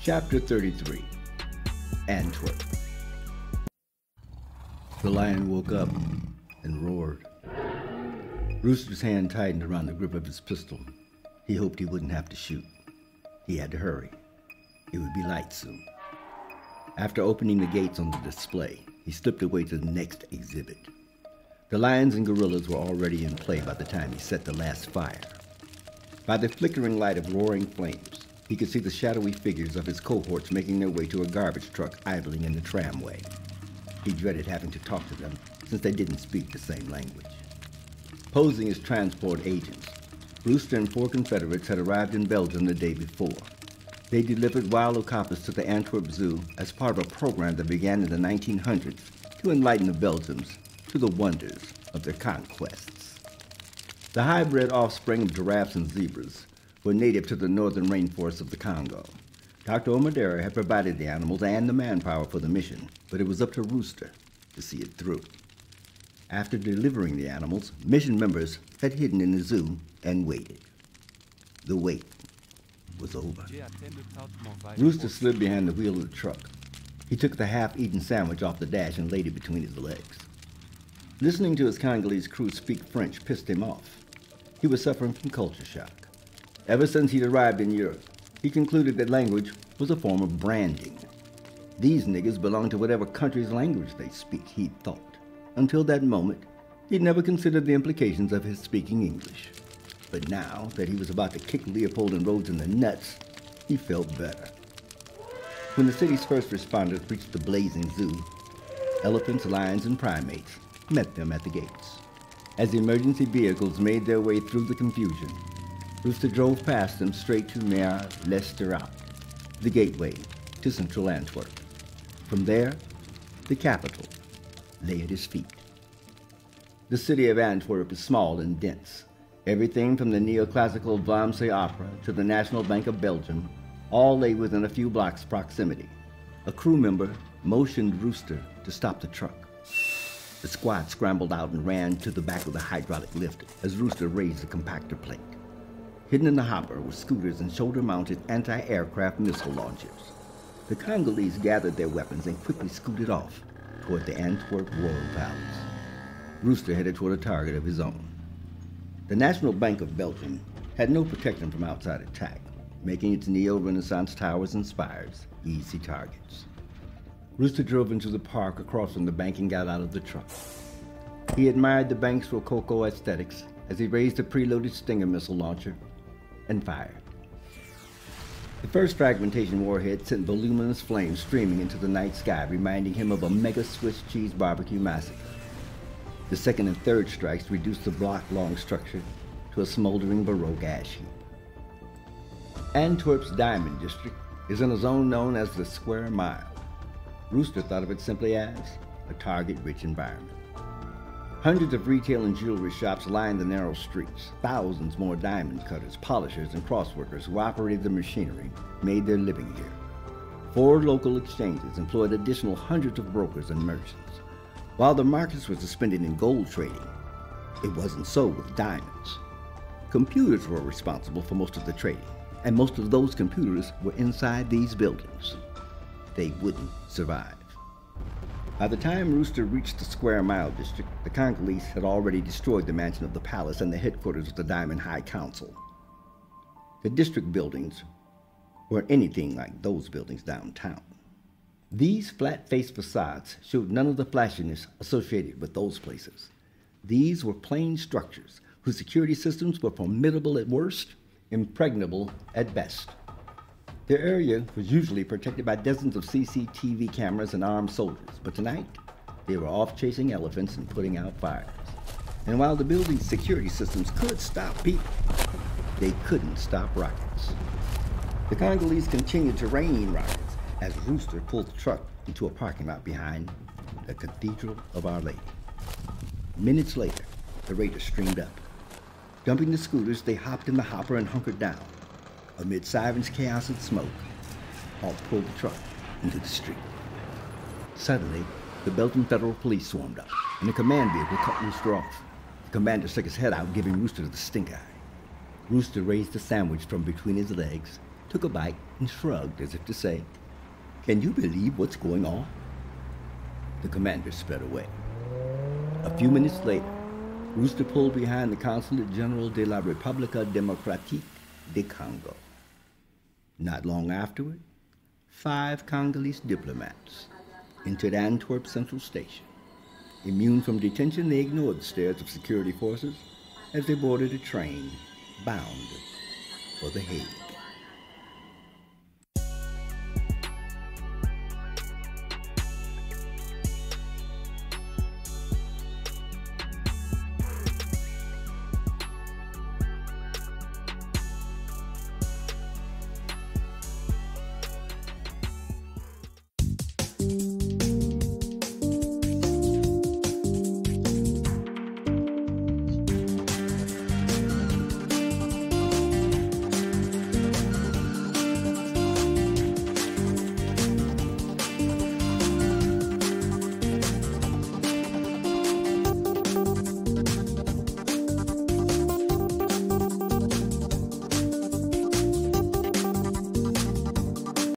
Chapter 33. Antwerp. The lion woke up and roared. Rooster's hand tightened around the grip of his pistol. He hoped he wouldn't have to shoot. He had to hurry. It would be light soon. After opening the gates on the display, he slipped away to the next exhibit. The lions and gorillas were already in play by the time he set the last fire. By the flickering light of roaring flames, he could see the shadowy figures of his cohorts making their way to a garbage truck idling in the tramway. He dreaded having to talk to them since they didn't speak the same language. Posing as transport agents, Rooster and 4 Confederates had arrived in Belgium the day before. They delivered wild okapis to the Antwerp Zoo as part of a program that began in the 1900s to enlighten the Belgians to the wonders of their conquests. The hybrid offspring of giraffes and zebras were native to the northern rainforests of the Congo. Dr. Omadera had provided the animals and the manpower for the mission, but it was up to Rooster to see it through. After delivering the animals, mission members had hidden in the zoo and waited. The wait was over. Rooster slid behind the wheel of the truck. He took the half-eaten sandwich off the dash and laid it between his legs. Listening to his Congolese crew speak French pissed him off. He was suffering from culture shock. Ever since he'd arrived in Europe, he concluded that language was a form of branding. These niggas belonged to whatever country's language they speak, he'd thought. Until that moment, he'd never considered the implications of his speaking English. But now that he was about to kick Leopold and Rhodes in the nuts, he felt better. When the city's first responders reached the blazing zoo, elephants, lions, and primates met them at the gates. As the emergency vehicles made their way through the confusion, Rooster drove past them straight to Mer Lesterat, the gateway to central Antwerp. From there, the capital lay at his feet. The city of Antwerp is small and dense. Everything from the neoclassical Vlaamse Opera to the National Bank of Belgium all lay within a few blocks' proximity. A crew member motioned Rooster to stop the truck. The squad scrambled out and ran to the back of the hydraulic lift as Rooster raised the compactor plate. Hidden in the hopper were scooters and shoulder-mounted anti-aircraft missile launchers. The Congolese gathered their weapons and quickly scooted off toward the Antwerp Royal Palace. Rooster headed toward a target of his own. The National Bank of Belgium had no protection from outside attack, making its neo-Renaissance towers and spires easy targets. Rooster drove into the park across from the bank and got out of the truck. He admired the bank's Rococo aesthetics as he raised a preloaded Stinger missile launcher and fired. The first fragmentation warhead sent voluminous flames streaming into the night sky, reminding him of a mega Swiss cheese barbecue massacre. The second and third strikes reduced the block-long structure to a smoldering Baroque ash heap. Antwerp's Diamond District is in a zone known as the Square Mile. Rooster thought of it simply as a target-rich environment. Hundreds of retail and jewelry shops lined the narrow streets. Thousands more diamond cutters, polishers, and crossworkers who operated the machinery made their living here. 4 local exchanges employed additional hundreds of brokers and merchants. While the markets were suspended in gold trading, it wasn't so with diamonds. Computers were responsible for most of the trading, and most of those computers were inside these buildings. They wouldn't survive. By the time Rooster reached the Square Mile district, the Congolese had already destroyed the mansion of the palace and the headquarters of the Diamond High Council. The district buildings were anything like those buildings downtown. These flat-faced facades showed none of the flashiness associated with those places. These were plain structures whose security systems were formidable at worst, impregnable at best. The area was usually protected by dozens of CCTV cameras and armed soldiers, but tonight, they were off chasing elephants and putting out fires. And while the building's security systems could stop people, they couldn't stop rockets. The Congolese continued to rain rockets as Rooster pulled the truck into a parking lot behind the Cathedral of Our Lady. Minutes later, the raiders streamed up. Dumping the scooters, they hopped in the hopper and hunkered down. Amid sirens, chaos, and smoke, Hall pulled the truck into the street. Suddenly, the Belgian Federal Police swarmed up, and the command vehicle cut Rooster off. The commander stuck his head out, giving Rooster the stink eye. Rooster raised the sandwich from between his legs, took a bite, and shrugged as if to say, "Can you believe what's going on?" The commander sped away. A few minutes later, Rooster pulled behind the Consulate General de la República Democrática de Congo. Not long afterward, 5 Congolese diplomats entered Antwerp Central Station. Immune from detention, they ignored the stares of security forces as they boarded a train bound for The Hague.